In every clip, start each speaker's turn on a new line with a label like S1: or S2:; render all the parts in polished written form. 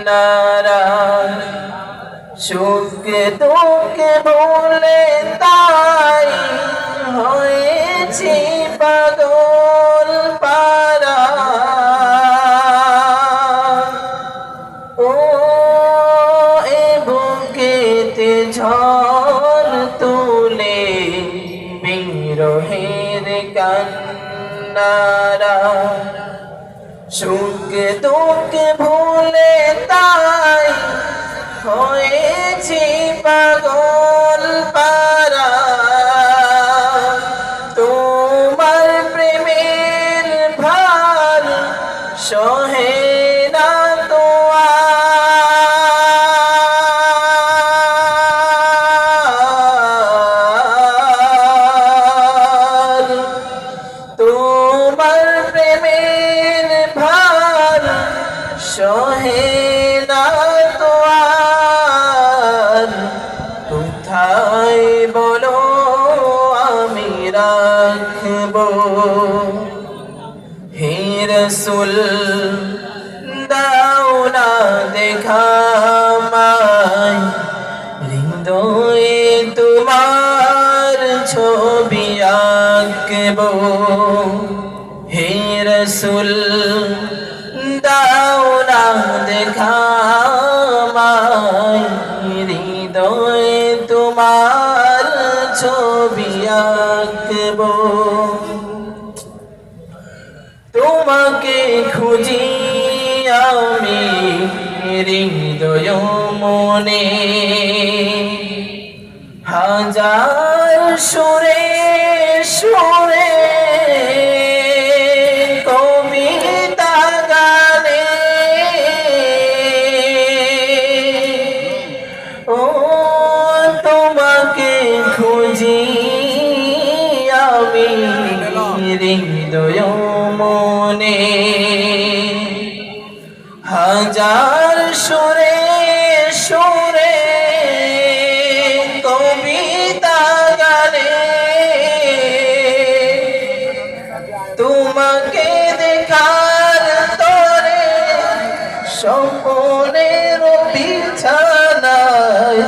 S1: কান্নারা সুখ দুঃখ ভুলে তাই হয়েছি পাগল পারা ও এ বুকেতে ঝড় তুলে বিরহের কান্নারা সুখ দুঃখ ভুলে তাই হয়েছি পাগল পারা তোমার প্রেমের ভার সহে না তো আর তোমার প্রেমের ভার সহে না তো আর কোথায় বলো আমি রাখবো হে রাসূল দাও না দেখা আমায় হৃদয়ে তোমার ছবি আঁকবো হে রাসূল দাও না দেখা আমায় হৃদয়ে তোমার ছবি আঁকবো তোমাকে খুঁজি আমি হৃদয় মনে হাজার সুরে সুরে কবিতা গানে ও তোমাকে খুঁজি আমি হৃদয় মনে হাজার সুরে সুরে কবিতা গানে তোমাকে দেখার তরে স্বপ্নের বিছানায়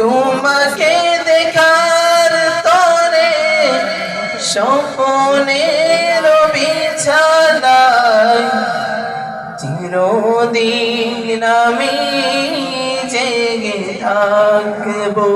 S1: তোমাকে দেখার তরে স্বপ্নের বিছানায় চিরদিন আমি জেগে থাকবো।